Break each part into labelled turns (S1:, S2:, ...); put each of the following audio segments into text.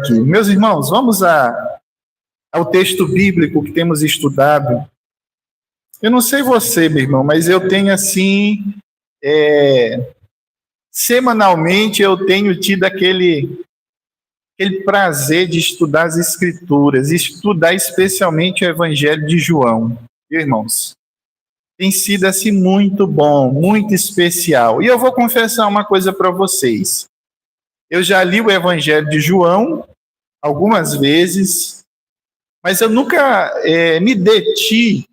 S1: aqui. Meus irmãos, vamos ao texto bíblico que temos estudado. Eu não sei você, meu irmão, mas eu tenho assim, semanalmente eu tenho tido aquele prazer de estudar as Escrituras, estudar especialmente o Evangelho de João, viu, irmãos? Tem sido assim muito bom, muito especial. E eu vou confessar uma coisa para vocês. Eu já li o Evangelho de João algumas vezes, mas eu nunca me deti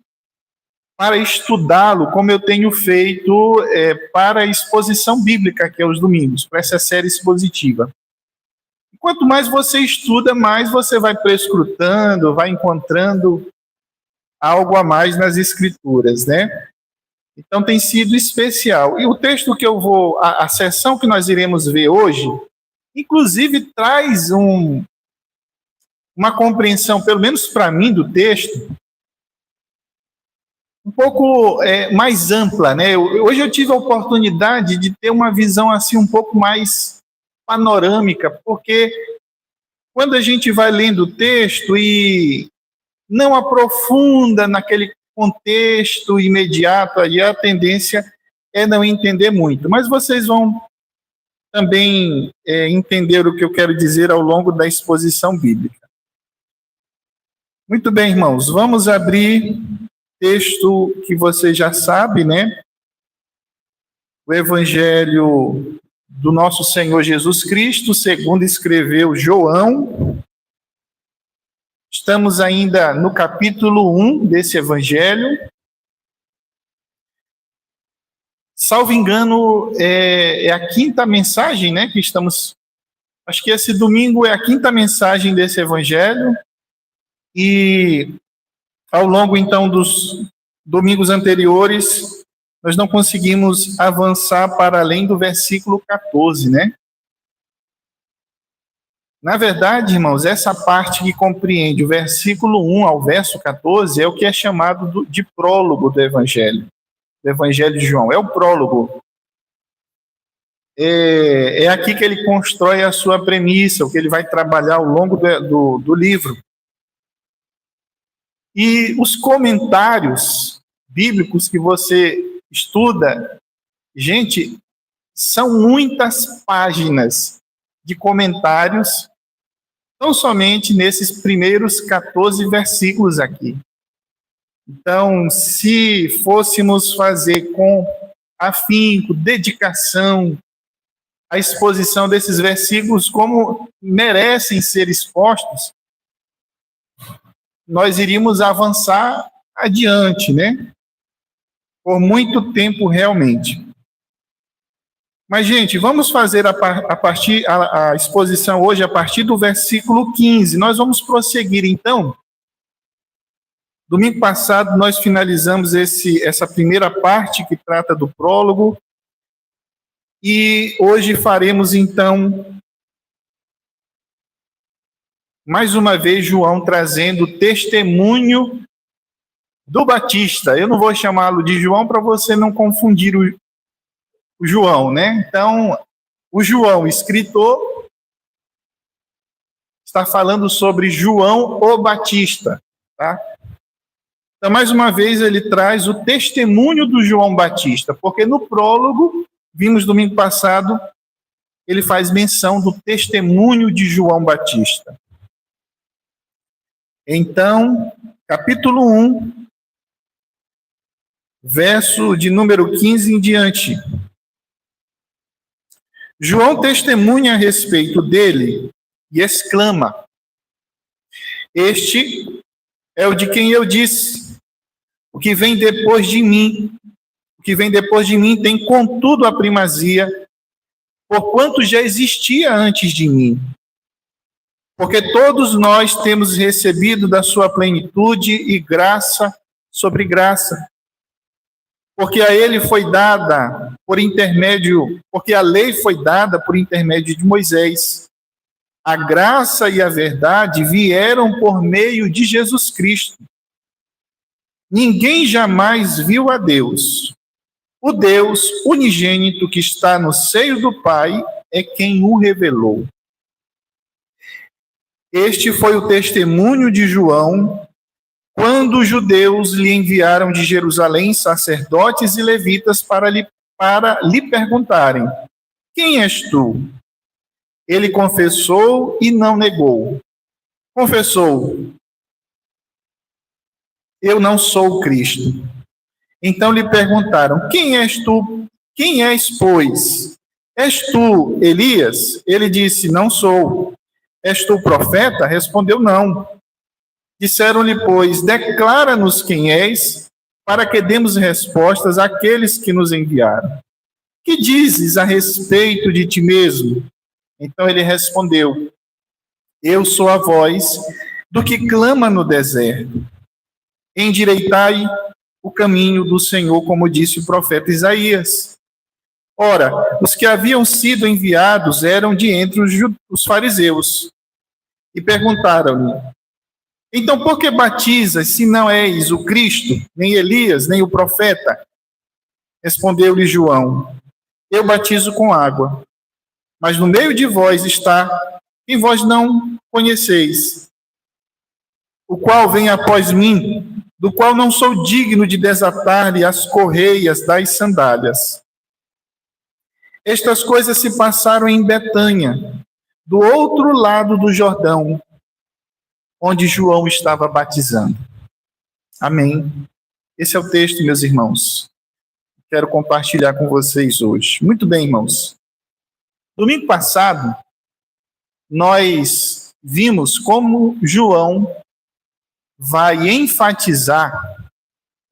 S1: para estudá-lo como eu tenho feito para a exposição bíblica, que é os domingos, para essa série expositiva. Quanto mais você estuda, mais você vai prescrutando, vai encontrando algo a mais nas Escrituras, né? Então tem sido especial. E o texto que eu vou, a sessão que nós iremos ver hoje, inclusive traz uma compreensão, pelo menos para mim, do texto, um pouco mais ampla, né? Hoje eu tive a oportunidade de ter uma visão assim um pouco mais panorâmica, porque quando a gente vai lendo o texto e não aprofunda naquele contexto imediato, aí a tendência é não entender muito. Mas vocês vão também entender o que eu quero dizer ao longo da exposição bíblica. Muito bem, irmãos, vamos abrir texto que você já sabe, né? O Evangelho do nosso Senhor Jesus Cristo, segundo escreveu João. Estamos ainda no capítulo 1 desse Evangelho. Salvo engano, é a quinta mensagem, né? Que estamos. Acho que esse domingo é a quinta mensagem desse Evangelho. E ao longo, então, dos domingos anteriores, nós não conseguimos avançar para além do versículo 14, né? Na verdade, irmãos, essa parte que compreende o versículo 1 ao verso 14 é o que é chamado de prólogo do Evangelho de João. É o prólogo. É aqui que ele constrói a sua premissa, o que ele vai trabalhar ao longo do livro. E os comentários bíblicos que você estuda, gente, são muitas páginas de comentários, não somente nesses primeiros 14 versículos aqui. Então, se fôssemos fazer com afinco, dedicação, a exposição desses versículos como merecem ser expostos, nós iríamos avançar adiante, né? Por tempo realmente. Mas, gente, vamos fazer a exposição hoje a partir do versículo 15. Nós vamos prosseguir, então. Domingo passado, nós finalizamos essa primeira parte que trata do prólogo. E hoje faremos, então, mais uma vez, João trazendo o testemunho do Batista. Eu não vou chamá-lo de João para você não confundir o João, né? Então, o João, escritor, está falando sobre João o Batista, tá? Então, mais uma vez, ele traz o testemunho do João Batista, porque no prólogo, vimos domingo passado, ele faz menção do testemunho de João Batista. Então, capítulo 1, verso de número 15 em diante. João testemunha a respeito dele e exclama: Este é o de quem eu disse, o que vem depois de mim. O que vem depois de mim tem, contudo, a primazia, porquanto já existia antes de mim. Porque todos nós temos recebido da sua plenitude e graça sobre graça. Porque a ele foi dada porque a lei foi dada por intermédio de Moisés. A graça e a verdade vieram por meio de Jesus Cristo. Ninguém jamais viu a Deus. O Deus unigênito que está no seio do Pai é quem o revelou. Este foi o testemunho de João quando os judeus lhe enviaram de Jerusalém sacerdotes e levitas para lhe perguntarem: quem és tu? Ele confessou e não negou. Confessou: eu não sou o Cristo. Então lhe perguntaram: quem és tu? Quem és, pois? És tu Elias? Ele disse: não sou. És tu profeta? Respondeu: não. Disseram-lhe, pois, declara-nos quem és, para que demos respostas àqueles que nos enviaram. Que dizes a respeito de ti mesmo? Então ele respondeu: eu sou a voz do que clama no deserto. Endireitai o caminho do Senhor, como disse o profeta Isaías. Ora, os que haviam sido enviados eram de entre os fariseus. E perguntaram-lhe: então por que batizas, se não és o Cristo, nem Elias, nem o profeta? Respondeu-lhe João: eu batizo com água, mas no meio de vós está quem vós não conheceis, o qual vem após mim, do qual não sou digno de desatar-lhe as correias das sandálias. Estas coisas se passaram em Betânia, do outro lado do Jordão, onde João estava batizando. Amém. Esse é o texto, meus irmãos. Quero compartilhar com vocês hoje. Muito bem, irmãos. Domingo passado, nós vimos como João vai enfatizar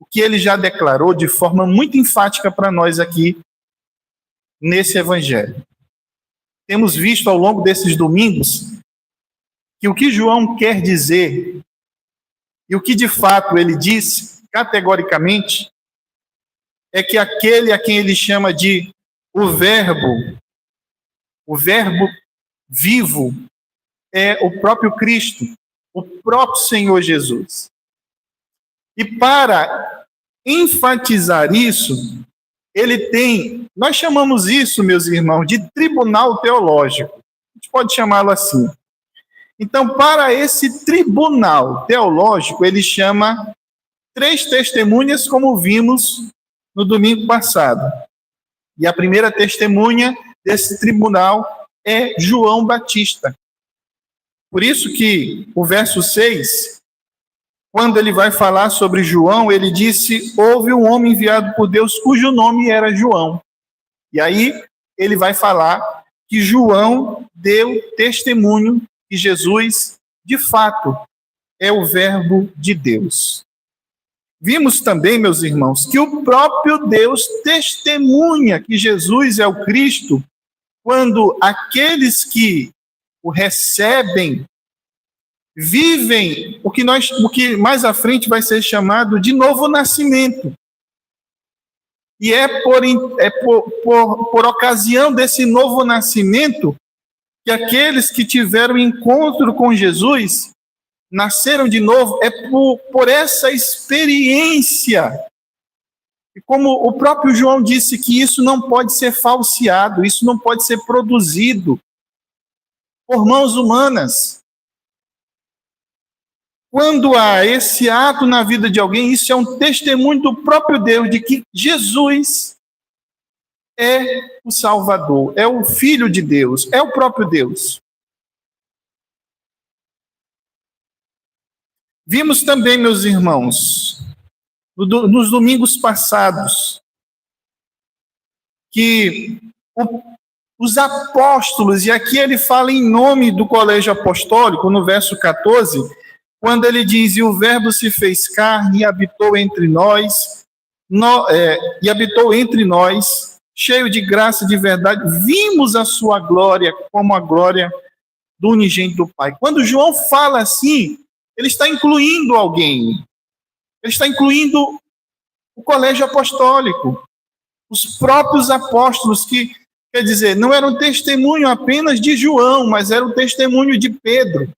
S1: o que ele já declarou de forma muito enfática para nós aqui nesse evangelho. Temos visto ao longo desses domingos que o que João quer dizer e o que de fato ele diz categoricamente é que aquele a quem ele chama de o verbo vivo, é o próprio Cristo, o próprio Senhor Jesus. E para enfatizar isso, ele tem, nós chamamos isso, meus irmãos, de tribunal teológico. A gente pode chamá-lo assim. Então, para esse tribunal teológico, ele chama 3 testemunhas, como vimos no domingo passado. E a primeira testemunha desse tribunal é João Batista. Por isso que o verso 6, quando ele vai falar sobre João, ele disse: houve um homem enviado por Deus cujo nome era João. E aí ele vai falar que João deu testemunho que Jesus, de fato, é o Verbo de Deus. Vimos também, meus irmãos, que o próprio Deus testemunha que Jesus é o Cristo quando aqueles que o recebem vivem o que mais à frente vai ser chamado de novo nascimento. E é por ocasião desse novo nascimento que aqueles que tiveram encontro com Jesus nasceram de novo, é por essa experiência. E como o próprio João disse que isso não pode ser falseado, isso não pode ser produzido por mãos humanas. Quando há esse ato na vida de alguém, isso é um testemunho do próprio Deus de que Jesus é o Salvador, é o Filho de Deus, é o próprio Deus. Vimos também, meus irmãos, nos domingos passados, que os apóstolos, e aqui ele fala em nome do colégio apostólico, no verso 14, quando ele diz: e o verbo se fez carne e habitou entre nós, cheio de graça e de verdade, vimos a sua glória como a glória do unigênito do Pai. Quando João fala assim, ele está incluindo alguém. Ele está incluindo o colégio apostólico, os próprios apóstolos que, quer dizer, não era um testemunho apenas de João, mas era o testemunho de Pedro.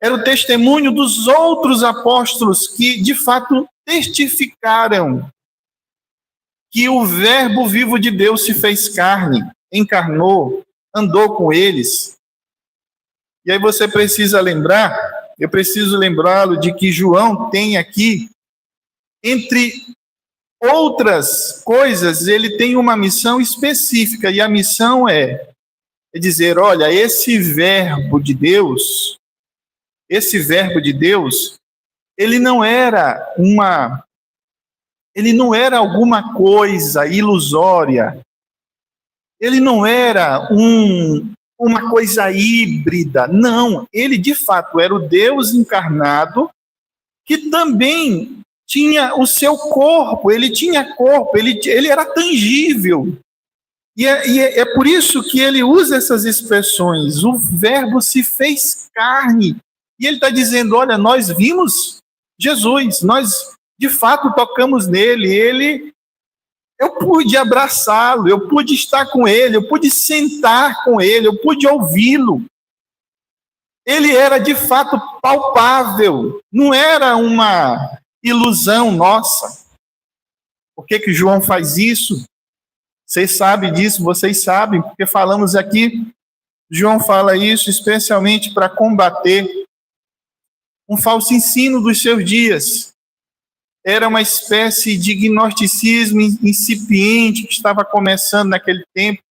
S1: Era o testemunho dos outros apóstolos que, de fato, testificaram que o Verbo vivo de Deus se fez carne, encarnou, andou com eles. E aí você precisa lembrar, eu preciso lembrá-lo de que João tem aqui, entre outras coisas, ele tem uma missão específica, e a missão é dizer, olha, esse verbo de Deus, ele não era alguma coisa ilusória, ele não era uma coisa híbrida, não, ele de fato era o Deus encarnado, que também tinha o seu corpo, ele tinha corpo, ele era tangível. E é por isso que ele usa essas expressões, o verbo se fez carne. E ele está dizendo, olha, nós vimos Jesus, nós de fato tocamos nele, eu pude abraçá-lo, eu pude estar com ele, eu pude sentar com ele, eu pude ouvi-lo. Ele era de fato palpável, não era uma ilusão nossa. Por que João faz isso? Vocês sabem disso, vocês sabem, porque falamos aqui. João fala isso especialmente para combater um falso ensino dos seus dias. Era uma espécie de gnosticismo incipiente que estava começando naquele tempo.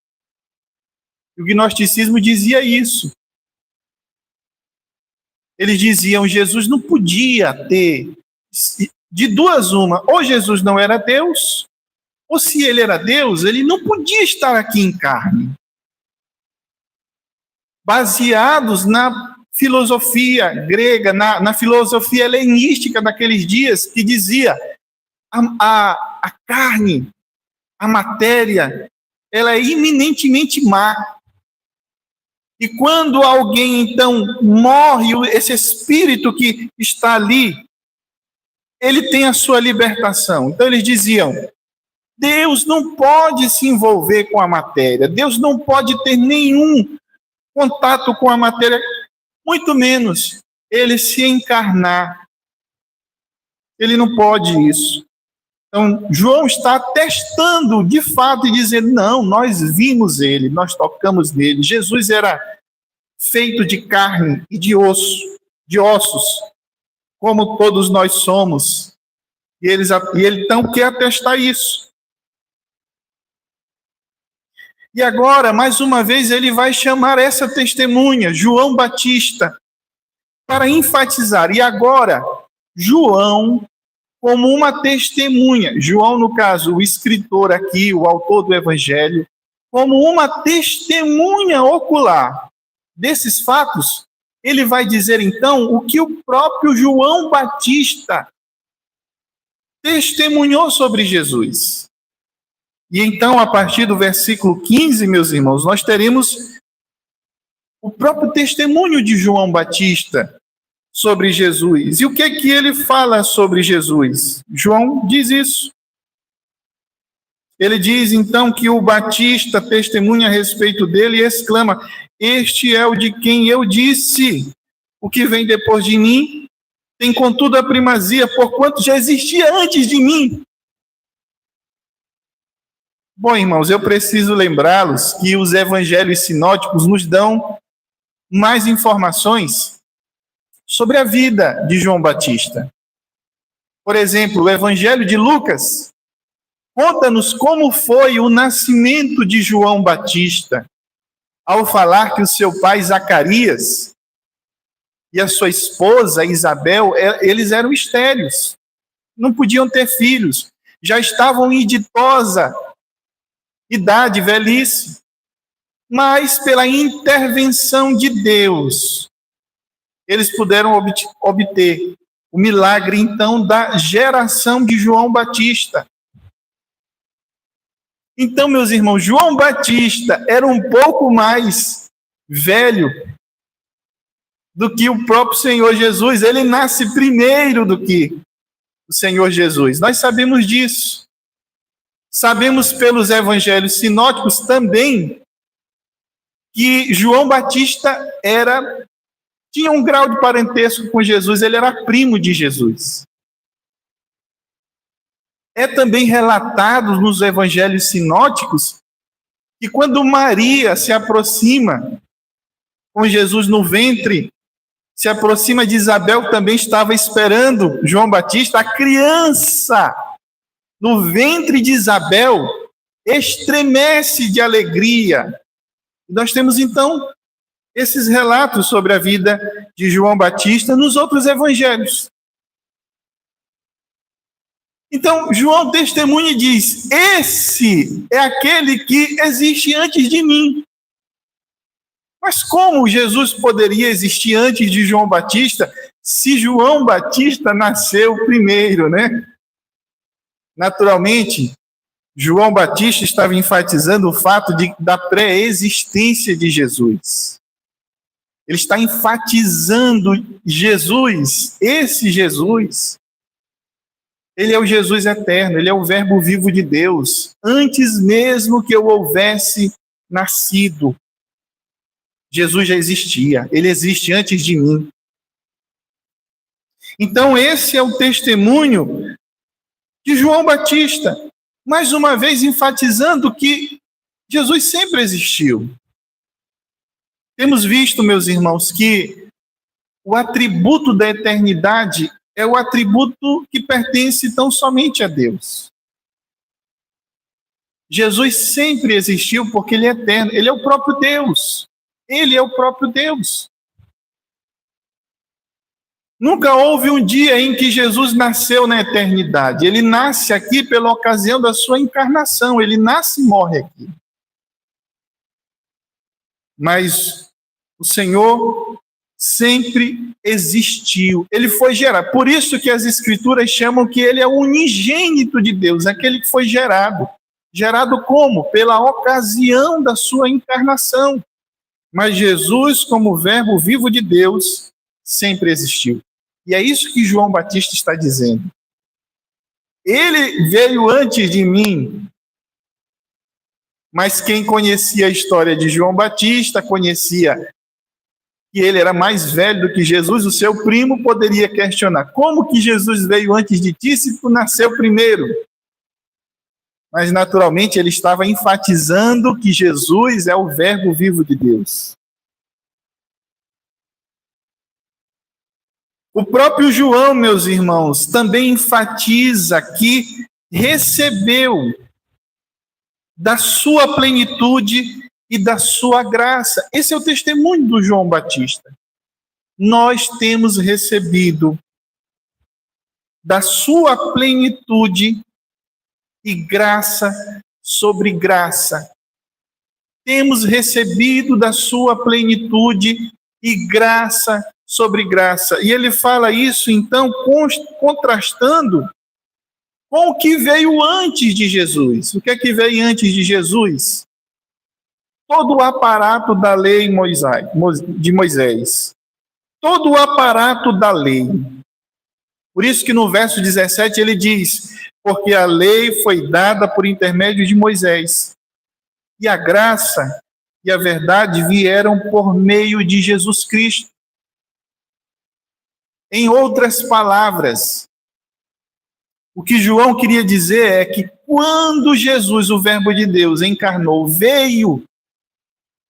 S1: O gnosticismo dizia isso. Eles diziam, Jesus não podia ter, de duas uma, ou Jesus não era Deus, ou se ele era Deus, ele não podia estar aqui em carne. Baseados na filosofia grega, na filosofia helenística daqueles dias, que dizia a carne, a matéria, ela é iminentemente má. E quando alguém, então, morre, esse espírito que está ali, ele tem a sua libertação. Então, eles diziam, Deus não pode se envolver com a matéria, Deus não pode ter nenhum contato com a matéria, muito menos ele se encarnar. Ele não pode isso. Então, João está atestando de fato e dizendo, não, nós vimos ele, nós tocamos nele. Jesus era feito de carne e de ossos, como todos nós somos. E ele então quer atestar isso. E agora, mais uma vez, ele vai chamar essa testemunha, João Batista, para enfatizar. E agora, João como uma testemunha. João, no caso, o escritor aqui, o autor do Evangelho, como uma testemunha ocular desses fatos, ele vai dizer, então, o que o próprio João Batista testemunhou sobre Jesus. E então, a partir do versículo 15, meus irmãos, nós teremos o próprio testemunho de João Batista sobre Jesus. E o que é que ele fala sobre Jesus? João diz isso. Ele diz, então, que o Batista testemunha a respeito dele e exclama, este é o de quem eu disse, o que vem depois de mim tem contudo a primazia, porquanto já existia antes de mim. Bom, irmãos, eu preciso lembrá-los que os evangelhos sinóticos nos dão mais informações sobre a vida de João Batista. Por exemplo, o Evangelho de Lucas conta-nos como foi o nascimento de João Batista, ao falar que o seu pai Zacarias e a sua esposa Isabel, eles eram estéreis, não podiam ter filhos, já estavam em ditosa idade, velhice, mas pela intervenção de Deus, eles puderam obter o milagre, então, da geração de João Batista. Então, meus irmãos, João Batista era um pouco mais velho do que o próprio Senhor Jesus. Ele nasce primeiro do que o Senhor Jesus. Nós sabemos disso. Sabemos pelos evangelhos sinóticos também que João Batista tinha um grau de parentesco com Jesus, ele era primo de Jesus. É também relatado nos evangelhos sinóticos que quando Maria se aproxima com Jesus no ventre, se aproxima de Isabel, que também estava esperando João Batista. A criança no ventre de Isabel estremece de alegria. Nós temos, então, esses relatos sobre a vida de João Batista nos outros evangelhos. Então, João testemunha e diz: esse é aquele que existe antes de mim. Mas como Jesus poderia existir antes de João Batista, se João Batista nasceu primeiro, né? Naturalmente, João Batista estava enfatizando o fato da pré-existência de Jesus. Ele está enfatizando Jesus, esse Jesus. Ele é o Jesus eterno, ele é o Verbo vivo de Deus, antes mesmo que eu houvesse nascido. Jesus já existia, ele existe antes de mim. Então, esse é o testemunho de João Batista, mais uma vez enfatizando que Jesus sempre existiu. Temos visto, meus irmãos, que o atributo da eternidade é o atributo que pertence tão somente a Deus. Jesus sempre existiu porque ele é eterno, ele é o próprio Deus. Ele é o próprio Deus. Nunca houve um dia em que Jesus nasceu na eternidade. Ele nasce aqui pela ocasião da sua encarnação. Ele nasce e morre aqui. Mas o Senhor sempre existiu. Ele foi gerado. Por isso que as Escrituras chamam que ele é o unigênito de Deus, aquele que foi gerado. Gerado como? Pela ocasião da sua encarnação. Mas Jesus, como Verbo vivo de Deus, sempre existiu. E é isso que João Batista está dizendo. Ele veio antes de mim, mas quem conhecia a história de João Batista, conhecia que ele era mais velho do que Jesus, o seu primo, poderia questionar: como que Jesus veio antes de ti se tu nasceu primeiro? Mas, naturalmente, ele estava enfatizando que Jesus é o Verbo vivo de Deus. O próprio João, meus irmãos, também enfatiza que recebeu da sua plenitude e da sua graça. Esse é o testemunho do João Batista. Nós temos recebido da sua plenitude e graça sobre graça. Temos recebido da sua plenitude e graça sobre graça. E ele fala isso, então, contrastando com o que veio antes de Jesus. O que é que veio antes de Jesus? Todo o aparato da lei de Moisés. Todo o aparato da lei. Por isso que no verso 17 ele diz: porque a lei foi dada por intermédio de Moisés, e a graça e a verdade vieram por meio de Jesus Cristo. Em outras palavras, o que João queria dizer é que quando Jesus, o Verbo de Deus, encarnou, veio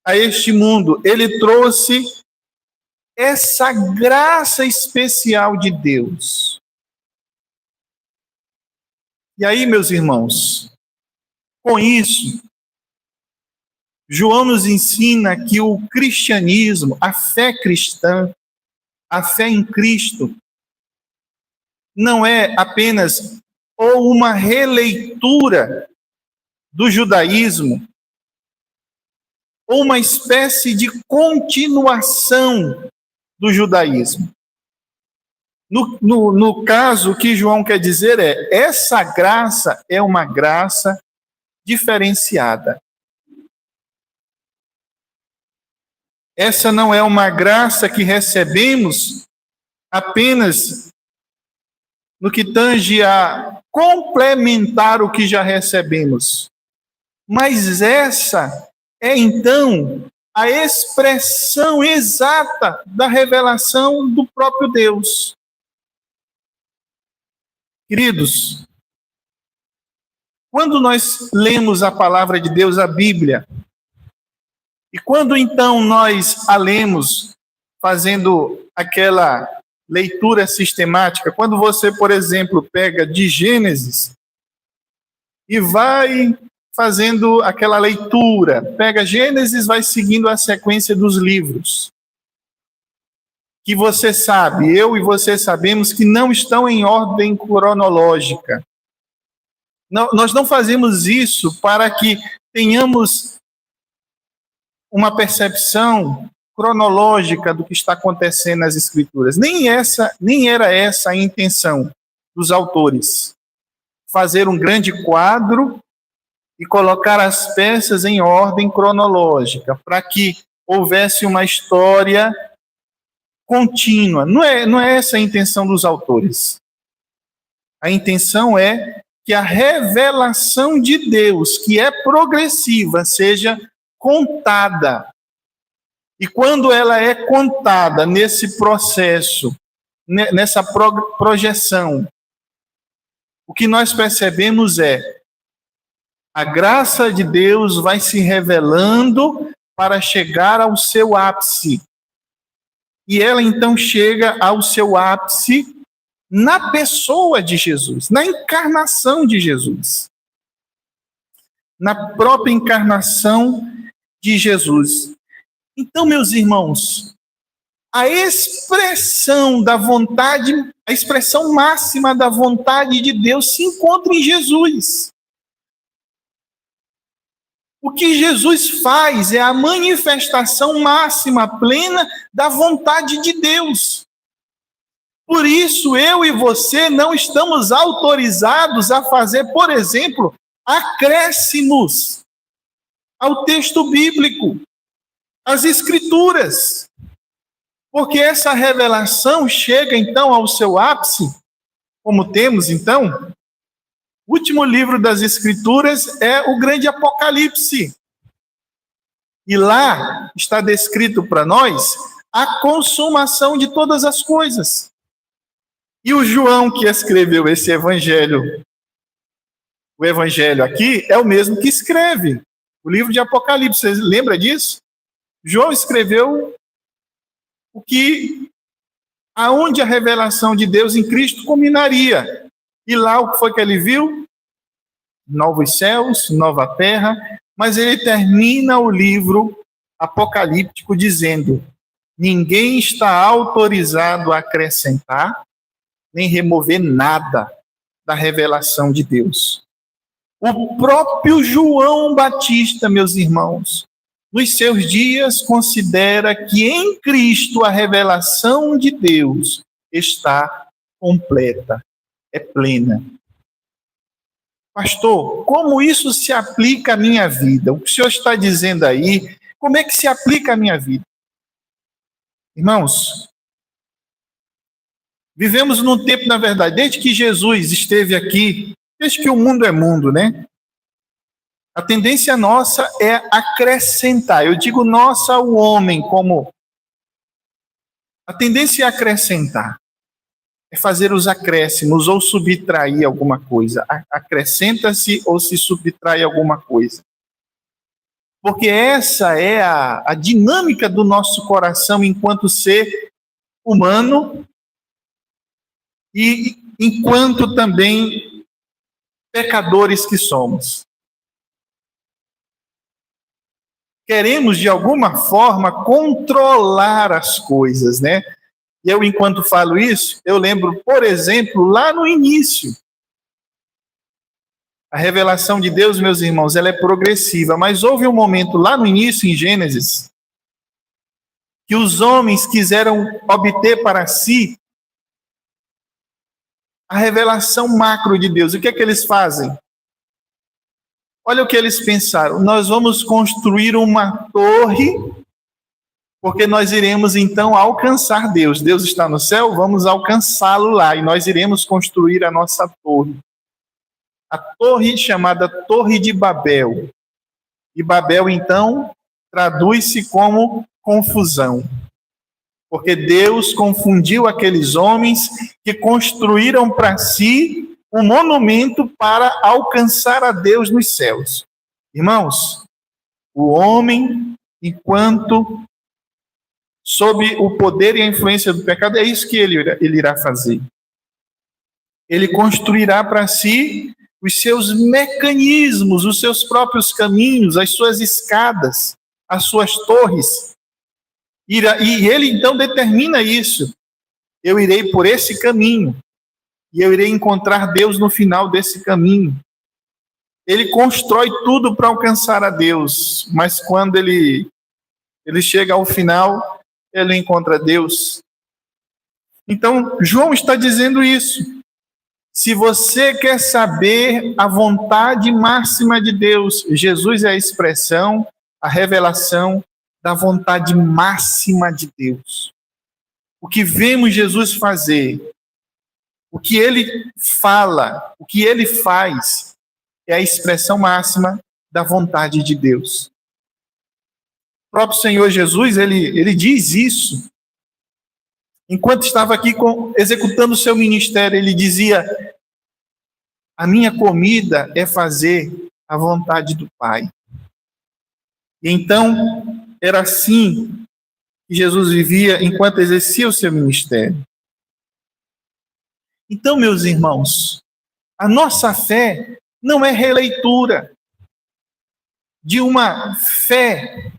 S1: a este mundo, ele trouxe essa graça especial de Deus. E aí, meus irmãos, com isso, João nos ensina que o cristianismo, a fé cristã, a fé em Cristo, não é apenas ou uma releitura do judaísmo, ou uma espécie de continuação do judaísmo. No caso, o que João quer dizer é: essa graça é uma graça diferenciada. Essa não é uma graça que recebemos apenas no que tange a complementar o que já recebemos. Mas essa é, então, a expressão exata da revelação do próprio Deus. Queridos, quando nós lemos a palavra de Deus, a Bíblia, E quando então nós a lemos, fazendo aquela leitura sistemática, quando você, por exemplo, pega de Gênesis e vai fazendo aquela leitura, pega Gênesis, vai seguindo a sequência dos livros, que você sabe, eu e você sabemos que não estão em ordem cronológica. Nós não fazemos isso para que tenhamos uma percepção cronológica do que está acontecendo nas Escrituras. Nem era essa a intenção dos autores. Fazer um grande quadro e colocar as peças em ordem cronológica, para que houvesse uma história contínua. Não é essa a intenção dos autores. A intenção é que a revelação de Deus, que é progressiva, seja contada. E quando ela é contada nesse processo, nessa projeção, o que nós percebemos é a graça de Deus vai se revelando para chegar ao seu ápice. E ela então chega ao seu ápice na pessoa de Jesus, na encarnação de Jesus. Na própria encarnação de Jesus. Então, meus irmãos, a expressão da vontade, a expressão máxima da vontade de Deus se encontra em Jesus. O que Jesus faz é a manifestação máxima, plena da vontade de Deus. Por isso, eu e você não estamos autorizados a fazer, por exemplo, acréscimos ao texto bíblico, às Escrituras. Porque essa revelação chega, então, ao seu ápice, como temos, então, o último livro das Escrituras é o grande Apocalipse. E lá está descrito para nós a consumação de todas as coisas. E o João que escreveu esse evangelho, o evangelho aqui, é o mesmo que escreve o livro de Apocalipse. Você lembra disso? João escreveu aonde a revelação de Deus em Cristo culminaria. E lá o que foi que ele viu? Novos céus, nova terra. Mas ele termina o livro apocalíptico dizendo: ninguém está autorizado a acrescentar nem remover nada da revelação de Deus. O próprio João Batista, meus irmãos, nos seus dias considera que em Cristo a revelação de Deus está completa, é plena. Pastor, como isso se aplica à minha vida? O que o senhor está dizendo aí, como é que se aplica à minha vida? Irmãos, vivemos num tempo, na verdade, desde que Jesus esteve aqui, desde que o mundo é mundo, né? A tendência nossa é acrescentar. Eu digo nossa, o homem, como... A tendência é acrescentar. É fazer os acréscimos ou subtrair alguma coisa. Acrescenta-se ou se subtrai alguma coisa. Porque essa é a dinâmica do nosso coração enquanto ser humano e enquanto também pecadores que somos. Queremos, de alguma forma, controlar as coisas, né? E eu, enquanto falo isso, eu lembro, por exemplo, lá no início. A revelação de Deus, meus irmãos, ela é progressiva, mas houve um momento lá no início, em Gênesis, que os homens quiseram obter para si a revelação macro de Deus. O que é que eles fazem? Olha o que eles pensaram. Nós vamos construir uma torre, porque nós iremos então alcançar Deus. Deus está no céu, vamos alcançá-lo lá. E nós iremos construir a nossa torre. A torre chamada Torre de Babel. E Babel, então, traduz-se como confusão. Porque Deus confundiu aqueles homens que construíram para si um monumento para alcançar a Deus nos céus. Irmãos, o homem enquanto sob o poder e a influência do pecado, é isso que ele irá fazer. Ele construirá para si os seus mecanismos, os seus próprios caminhos, as suas escadas, as suas torres. E ele então determina isso. Eu irei por esse caminho e eu irei encontrar Deus no final desse caminho. Ele constrói tudo para alcançar a Deus, mas quando ele chega ao final, ele encontra Deus. Então, João está dizendo isso. Se você quer saber a vontade máxima de Deus, Jesus é a expressão, a revelação da vontade máxima de Deus. O que vemos Jesus fazer, o que ele fala, o que ele faz, é a expressão máxima da vontade de Deus. O próprio Senhor Jesus, ele diz isso. Enquanto estava aqui executando o seu ministério, ele dizia: a minha comida é fazer a vontade do Pai. E então, era assim que Jesus vivia enquanto exercia o seu ministério. Então, meus irmãos, a nossa fé não é releitura de uma fé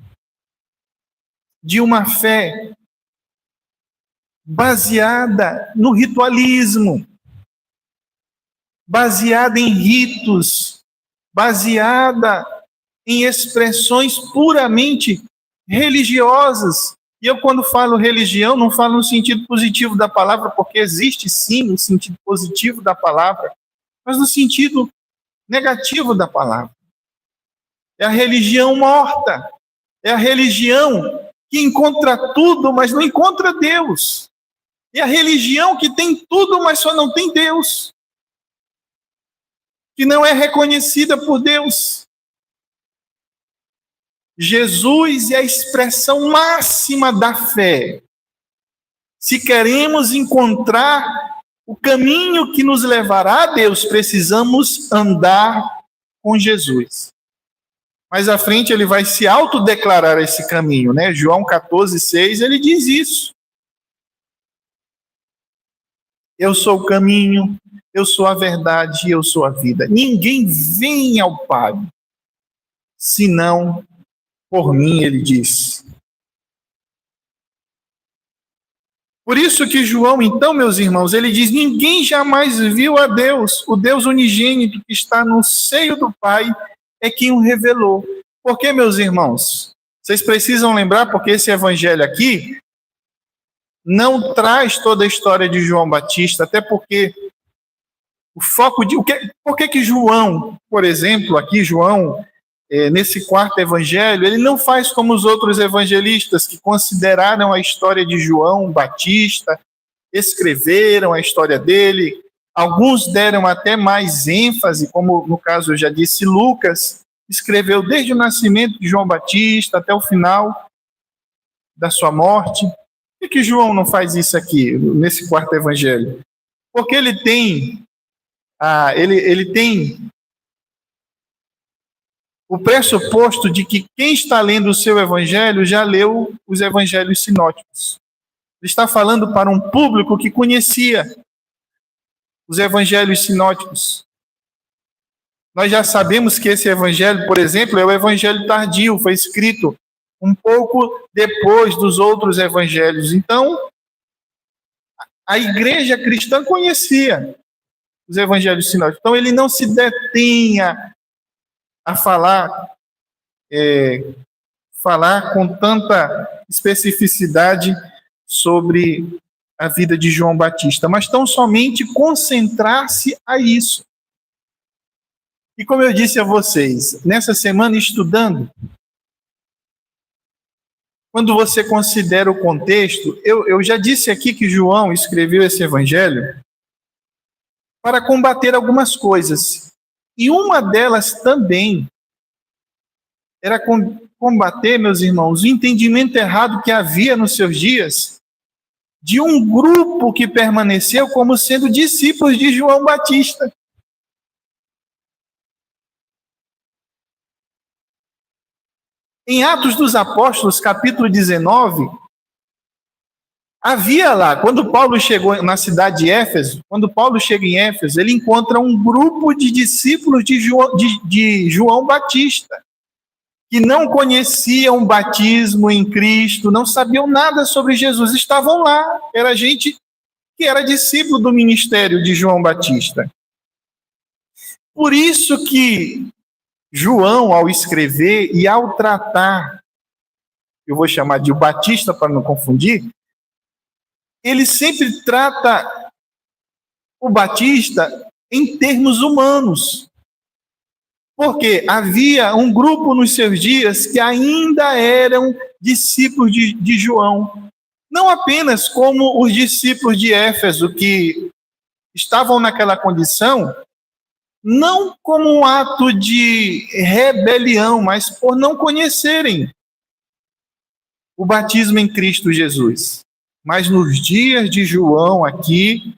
S1: baseada no ritualismo, baseada em ritos, baseada em expressões puramente religiosas. E eu, quando falo religião, não falo no sentido positivo da palavra, porque existe sim o sentido positivo da palavra, mas no sentido negativo da palavra. É a religião morta, é a religião que encontra tudo, mas não encontra Deus. É a religião que tem tudo, mas só não tem Deus. Que não é reconhecida por Deus. Jesus é a expressão máxima da fé. Se queremos encontrar o caminho que nos levará a Deus, precisamos andar com Jesus. Mais à frente ele vai se autodeclarar esse caminho, né? João 14:6, ele diz isso. Eu sou o caminho, eu sou a verdade e eu sou a vida. Ninguém vem ao Pai, senão por mim, ele diz. Por isso que João, então, meus irmãos, ele diz: ninguém jamais viu a Deus, o Deus unigênito que está no seio do Pai é quem o revelou. Por que, meus irmãos? Vocês precisam lembrar, porque esse evangelho aqui não traz toda a história de João Batista, até porque o foco de... Por que João, por exemplo, aqui João, nesse quarto evangelho, ele não faz como os outros evangelistas que consideraram a história de João Batista, escreveram a história dele, alguns deram até mais ênfase, como no caso eu já disse, Lucas escreveu desde o nascimento de João Batista até o final da sua morte. Por que João não faz isso aqui, nesse quarto evangelho? Porque ele tem o pressuposto de que quem está lendo o seu evangelho já leu os evangelhos sinóticos. Ele está falando para um público que conhecia os evangelhos sinóticos. Nós já sabemos que esse evangelho, por exemplo, é o evangelho tardio, foi escrito um pouco depois dos outros evangelhos. Então, a igreja cristã conhecia os evangelhos sinóticos. Então, ele não se detenha a falar com tanta especificidade sobre a vida de João Batista, mas tão somente concentrar-se a isso. E como eu disse a vocês, nessa semana estudando, quando você considera o contexto, eu já disse aqui que João escreveu esse evangelho para combater algumas coisas. E uma delas também era combater, meus irmãos, o entendimento errado que havia nos seus dias de um grupo que permaneceu como sendo discípulos de João Batista. Em Atos dos Apóstolos, capítulo 19, havia lá, quando Paulo chegou na cidade de Éfeso, quando Paulo chega em Éfeso, ele encontra um grupo de discípulos de João Batista, que não conheciam o batismo em Cristo, não sabiam nada sobre Jesus, estavam lá, era gente que era discípulo do ministério de João Batista. Por isso que João, ao escrever e ao tratar, eu vou chamar de o Batista para não confundir, ele sempre trata o Batista em termos humanos. Porque havia um grupo nos seus dias que ainda eram discípulos de João. Não apenas como os discípulos de Éfeso, que estavam naquela condição, não como um ato de rebelião, mas por não conhecerem o batismo em Cristo Jesus. Mas nos dias de João aqui,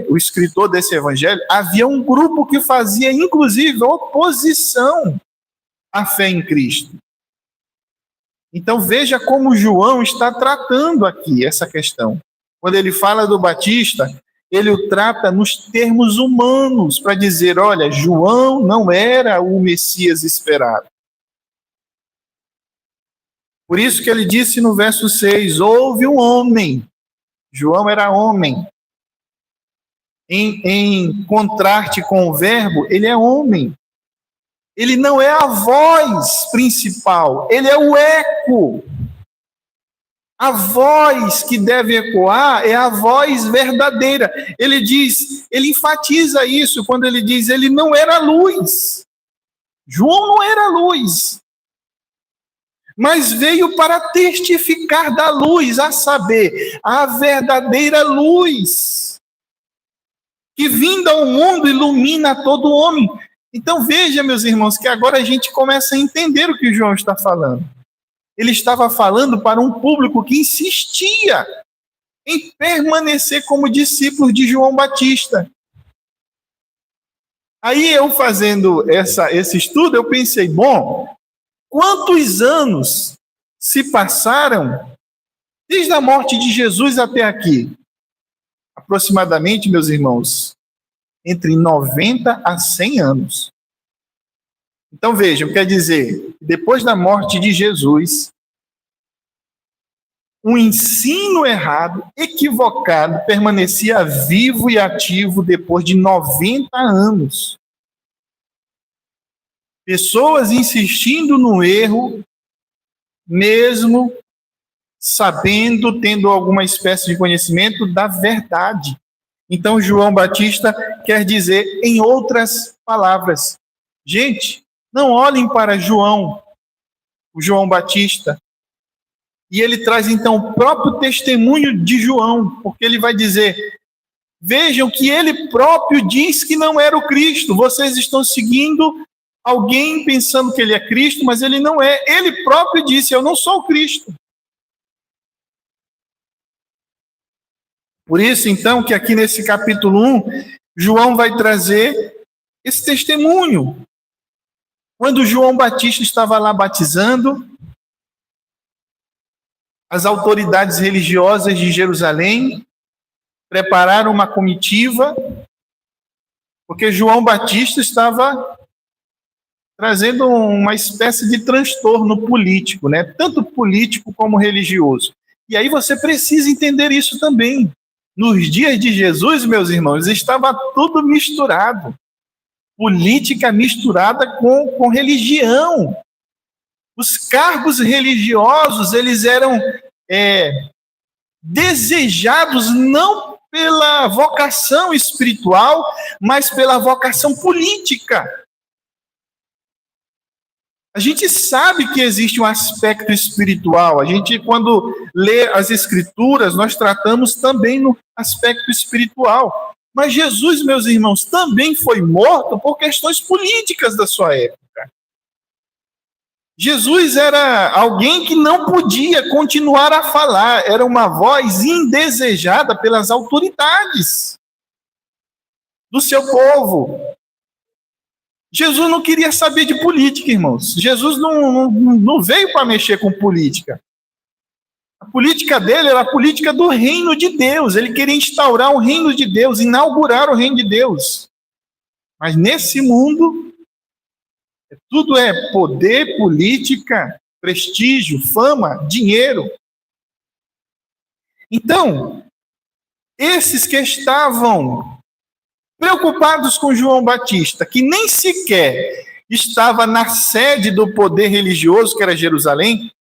S1: o escritor desse evangelho, havia um grupo que fazia, inclusive, oposição à fé em Cristo. Então veja como João está tratando aqui essa questão. Quando ele fala do Batista, ele o trata nos termos humanos, para dizer, olha, João não era o Messias esperado. Por isso que ele disse no verso 6, houve um homem. João era homem. Em contraste com o verbo, ele é homem. Ele não é a voz principal, ele é o eco. A voz que deve ecoar é a voz verdadeira. Ele diz, ele enfatiza isso quando ele diz, ele não era luz. João não era luz. Mas veio para testificar da luz, a saber, a verdadeira luz, que vinda ao mundo ilumina todo homem. Então veja, meus irmãos, que agora a gente começa a entender o que o João está falando. Ele estava falando para um público que insistia em permanecer como discípulo de João Batista. Aí eu fazendo esse estudo, eu pensei, bom, quantos anos se passaram desde a morte de Jesus até aqui? Aproximadamente, meus irmãos, entre 90 a 100 anos. Então vejam, quer dizer, depois da morte de Jesus, um ensino errado, equivocado, permanecia vivo e ativo depois de 90 anos. Pessoas insistindo no erro, mesmo sabendo, tendo alguma espécie de conhecimento da verdade. Então, João Batista quer dizer, em outras palavras, gente, não olhem para João, o João Batista, e ele traz então o próprio testemunho de João, porque ele vai dizer, vejam que ele próprio diz que não era o Cristo, vocês estão seguindo alguém pensando que ele é Cristo, mas ele não é. Ele próprio disse, eu não sou o Cristo. Por isso, então, que aqui nesse capítulo 1, João vai trazer esse testemunho. Quando João Batista estava lá batizando, as autoridades religiosas de Jerusalém prepararam uma comitiva, porque João Batista estava trazendo uma espécie de transtorno político, né? Tanto político como religioso. E aí você precisa entender isso também. Nos dias de Jesus, meus irmãos, estava tudo misturado. Política misturada com religião. Os cargos religiosos, eles eram desejados não pela vocação espiritual, mas pela vocação política. A gente sabe que existe um aspecto espiritual. A gente, quando lê as Escrituras, nós tratamos também no aspecto espiritual. Mas Jesus, meus irmãos, também foi morto por questões políticas da sua época. Jesus era alguém que não podia continuar a falar. Era uma voz indesejada pelas autoridades do seu povo. Jesus não queria saber de política, irmãos. Jesus não veio para mexer com política. A política dele era a política do reino de Deus. Ele queria instaurar o reino de Deus, inaugurar o reino de Deus. Mas nesse mundo, tudo é poder, política, prestígio, fama, dinheiro. Então, esses que estavam preocupados com João Batista, que nem sequer estava na sede do poder religioso, que era Jerusalém,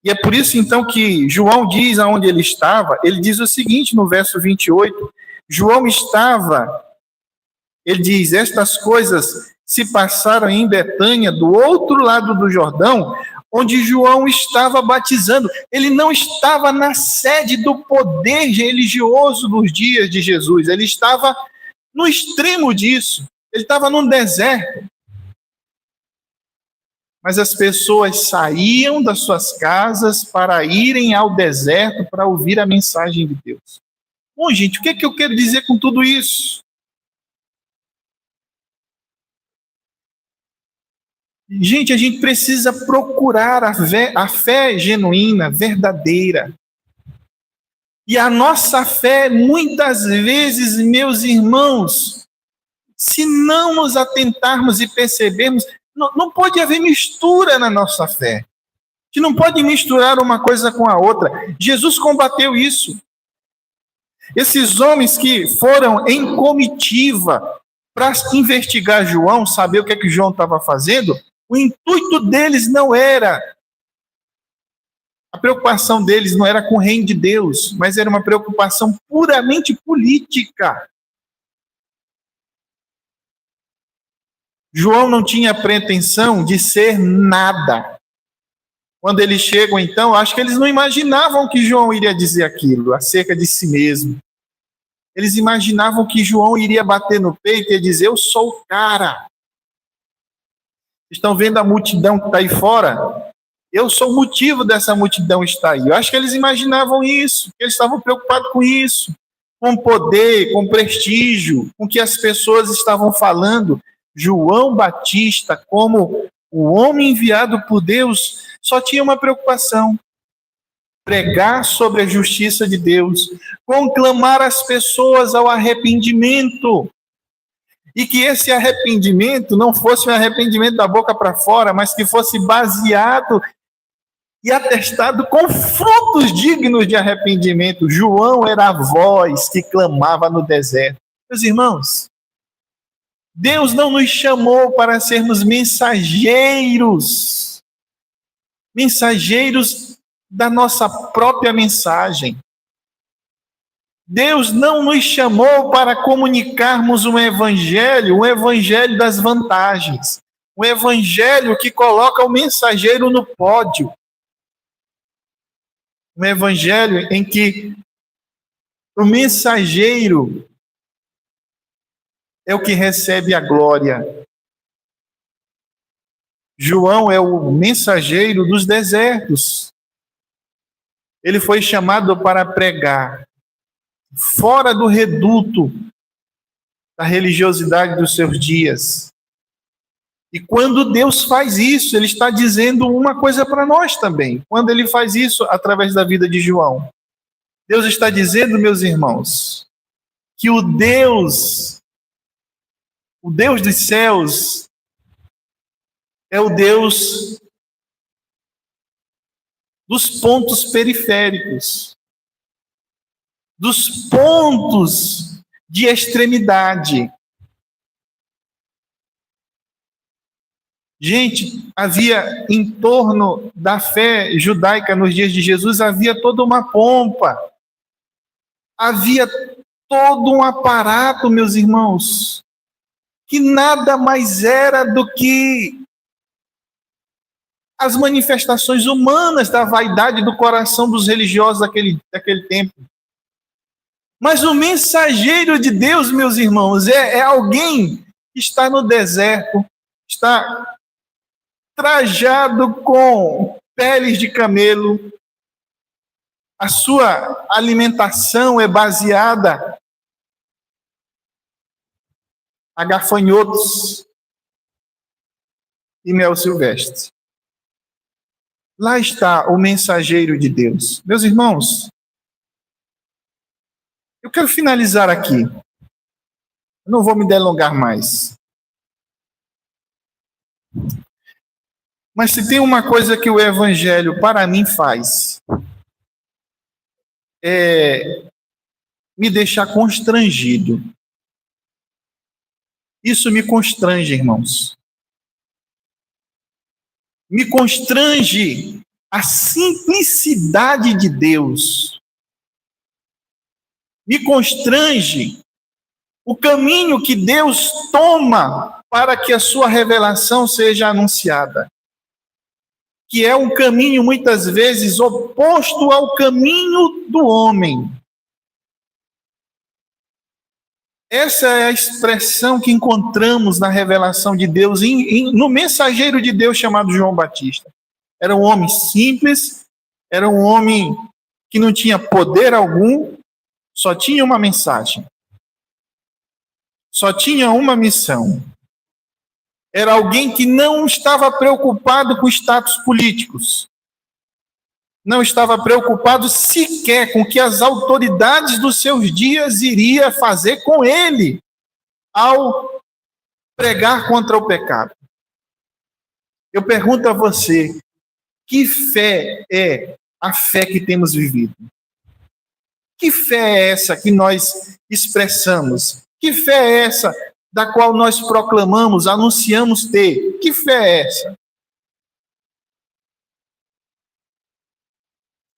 S1: e é por isso então que João diz aonde ele estava. Ele diz o seguinte no verso 28, João estava, ele diz, estas coisas se passaram em Betânia, do outro lado do Jordão, onde João estava batizando. Ele não estava na sede do poder religioso dos dias de Jesus, ele estava no extremo disso, ele estava num deserto. Mas as pessoas saíam das suas casas para irem ao deserto para ouvir a mensagem de Deus. Bom, gente, o que é que eu quero dizer com tudo isso? Gente, a gente precisa procurar a fé genuína, verdadeira. E a nossa fé, muitas vezes, meus irmãos, se não nos atentarmos e percebermos, não pode haver mistura na nossa fé. A gente não pode misturar uma coisa com a outra. Jesus combateu isso. Esses homens que foram em comitiva para investigar João, saber o que é que João estava fazendo, o intuito deles não era, a preocupação deles não era com o reino de Deus, mas era uma preocupação puramente política. João não tinha pretensão de ser nada. Quando eles chegam, então, acho que eles não imaginavam que João iria dizer aquilo acerca de si mesmo. Eles imaginavam que João iria bater no peito e dizer, eu sou o cara. Estão vendo a multidão que está aí fora? Eu sou o motivo dessa multidão estar aí. Eu acho que eles imaginavam isso, que eles estavam preocupados com isso, com poder, com prestígio, com o que as pessoas estavam falando. João Batista, como o homem enviado por Deus, só tinha uma preocupação: pregar sobre a justiça de Deus, conclamar as pessoas ao arrependimento. E que esse arrependimento não fosse um arrependimento da boca para fora, mas que fosse baseado e atestado com frutos dignos de arrependimento. João era a voz que clamava no deserto. Meus irmãos, Deus não nos chamou para sermos mensageiros da nossa própria mensagem. Deus não nos chamou para comunicarmos um evangelho das vantagens, um evangelho que coloca o mensageiro no pódio, um evangelho em que o mensageiro é o que recebe a glória. João é o mensageiro dos desertos. Ele foi chamado para pregar fora do reduto da religiosidade dos seus dias. E quando Deus faz isso, Ele está dizendo uma coisa para nós também. Quando Ele faz isso através da vida de João, Deus está dizendo, meus irmãos, que o Deus dos céus, é o Deus dos pontos periféricos, dos pontos de extremidade. Gente, havia em torno da fé judaica nos dias de Jesus, havia toda uma pompa, havia todo um aparato, meus irmãos, que nada mais era do que as manifestações humanas da vaidade do coração dos religiosos daquele tempo. Mas o mensageiro de Deus, meus irmãos, é alguém que está no deserto, está trajado com peles de camelo, a sua alimentação é baseada a gafanhotos, e mel silvestre. Lá está o mensageiro de Deus. Meus irmãos, eu quero finalizar aqui. Eu não vou me delongar mais. Mas se tem uma coisa que o Evangelho para mim faz, é me deixar constrangido. Isso me constrange, irmãos. Me constrange a simplicidade de Deus. Me constrange o caminho que Deus toma para que a sua revelação seja anunciada. Que é um caminho muitas vezes oposto ao caminho do homem. Essa é a expressão que encontramos na revelação de Deus no mensageiro de Deus chamado João Batista. Era um homem simples, era um homem que não tinha poder algum, só tinha uma mensagem. Só tinha uma missão. Era alguém que não estava preocupado com status políticos. Não estava preocupado sequer com o que as autoridades dos seus dias iriam fazer com ele ao pregar contra o pecado. Eu pergunto a você, que fé é a fé que temos vivido? Que fé é essa que nós expressamos? Que fé é essa da qual nós proclamamos, anunciamos ter? Que fé é essa?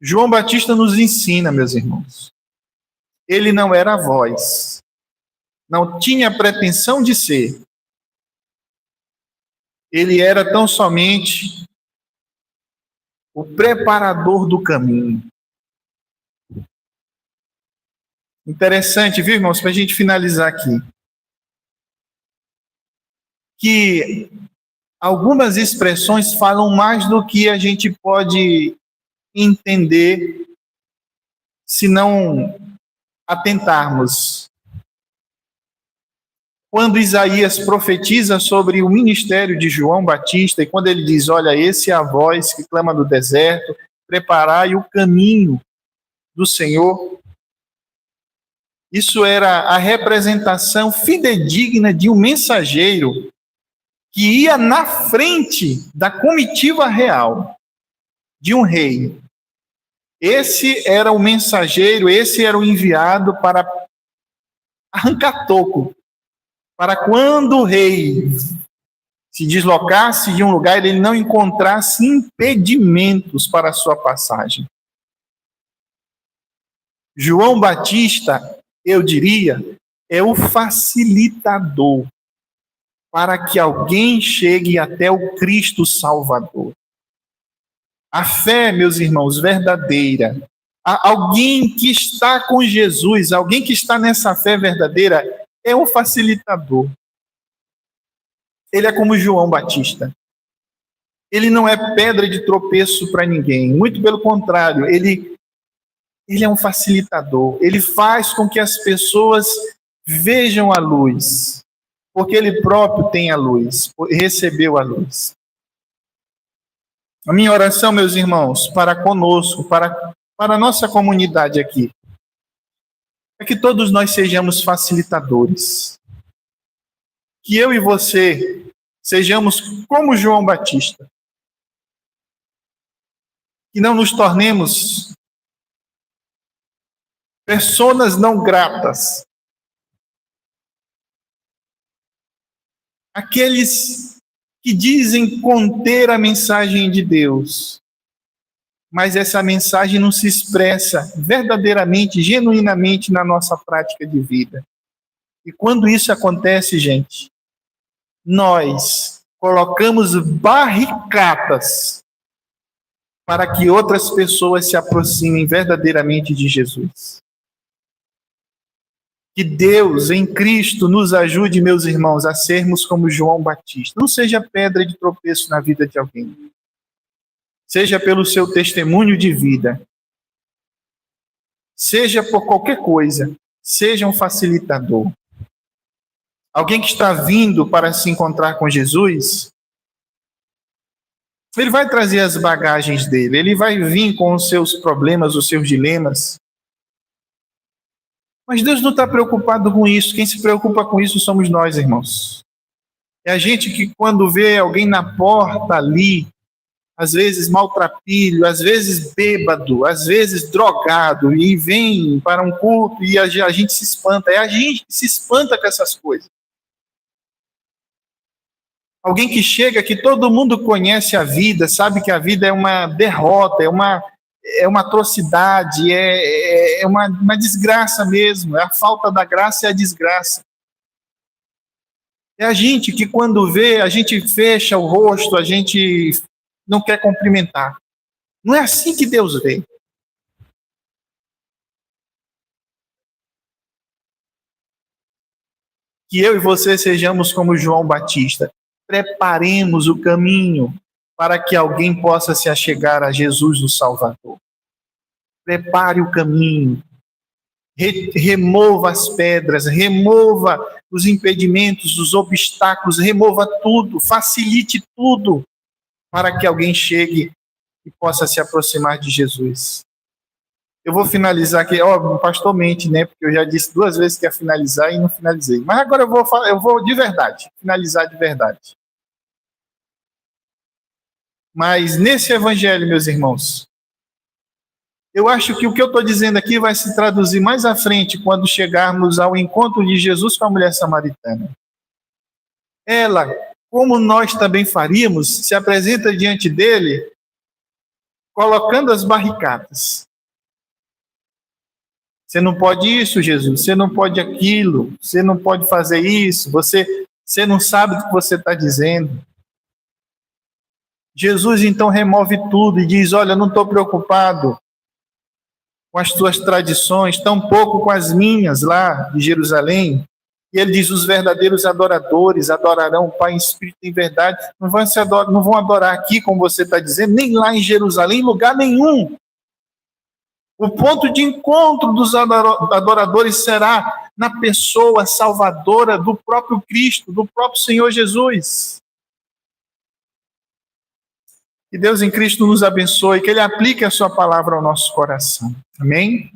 S1: João Batista nos ensina, meus irmãos. Ele não era a voz. Não tinha pretensão de ser. Ele era tão somente o preparador do caminho. Interessante, viu, irmãos, para a gente finalizar aqui. Que algumas expressões falam mais do que a gente pode entender se não atentarmos. Quando Isaías profetiza sobre o ministério de João Batista, e quando ele diz, olha, esse é a voz que clama do deserto, preparai o caminho do Senhor. Isso era a representação fidedigna de um mensageiro que ia na frente da comitiva real de um rei. Esse era o mensageiro, esse era o enviado para arrancar toco, para quando o rei se deslocasse de um lugar, ele não encontrasse impedimentos para a sua passagem. João Batista, eu diria, é o facilitador para que alguém chegue até o Cristo Salvador. A fé, meus irmãos, verdadeira, alguém que está com Jesus, alguém que está nessa fé verdadeira, é um facilitador. Ele é como João Batista. Ele não é pedra de tropeço para ninguém, muito pelo contrário, ele é um facilitador. Ele faz com que as pessoas vejam a luz, porque ele próprio tem a luz, recebeu a luz. A minha oração, meus irmãos, para conosco, para a nossa comunidade aqui, é que todos nós sejamos facilitadores. Que eu e você sejamos como João Batista. Que não nos tornemos pessoas não gratas. Aqueles que dizem conter a mensagem de Deus, mas essa mensagem não se expressa verdadeiramente, genuinamente na nossa prática de vida. E quando isso acontece, gente, nós colocamos barricadas para que outras pessoas se aproximem verdadeiramente de Jesus. Que Deus, em Cristo, nos ajude, meus irmãos, a sermos como João Batista. Não seja pedra de tropeço na vida de alguém. Seja pelo seu testemunho de vida. Seja por qualquer coisa. Seja um facilitador. Alguém que está vindo para se encontrar com Jesus, Ele vai trazer as bagagens dele, ele vai vir com os seus problemas, os seus dilemas. Mas Deus não está preocupado com isso. Quem se preocupa com isso somos nós, irmãos. É a gente que, quando vê alguém na porta ali, às vezes maltrapilho, às vezes bêbado, às vezes drogado, e vem para um culto e a gente se espanta. É a gente que se espanta com essas coisas. Alguém que chega, que todo mundo conhece a vida, sabe que a vida é uma derrota, é uma atrocidade, é uma desgraça mesmo, é a falta da graça e a desgraça. É a gente que, quando vê, a gente fecha o rosto, a gente não quer cumprimentar. Não é assim que Deus vê. Que eu e você sejamos como João Batista. Preparemos o caminho para que alguém possa se achegar a Jesus, o Salvador. Prepare o caminho. Remova as pedras, remova os impedimentos, os obstáculos, remova tudo, facilite tudo para que alguém chegue e possa se aproximar de Jesus. Eu vou finalizar aqui, pastor mente, né? Porque eu já disse 2 vezes que ia finalizar e não finalizei. Mas agora eu vou de verdade, finalizar de verdade. Mas nesse evangelho, meus irmãos, eu acho que o que eu estou dizendo aqui vai se traduzir mais à frente, quando chegarmos ao encontro de Jesus com a mulher samaritana. Ela, como nós também faríamos, se apresenta diante dele, colocando as barricadas. Você não pode isso, Jesus, você não pode aquilo, você não pode fazer isso, você não sabe o que você está dizendo. Jesus então remove tudo e diz: olha, eu não estou preocupado com as tuas tradições, tampouco com as minhas lá de Jerusalém. E ele diz: os verdadeiros adoradores adorarão o Pai em espírito e em verdade. Não vão adorar aqui, como você está dizendo, nem lá em Jerusalém, em lugar nenhum. O ponto de encontro dos adoradores será na pessoa salvadora do próprio Cristo, do próprio Senhor Jesus. Que Deus em Cristo nos abençoe, que Ele aplique a sua palavra ao nosso coração. Amém?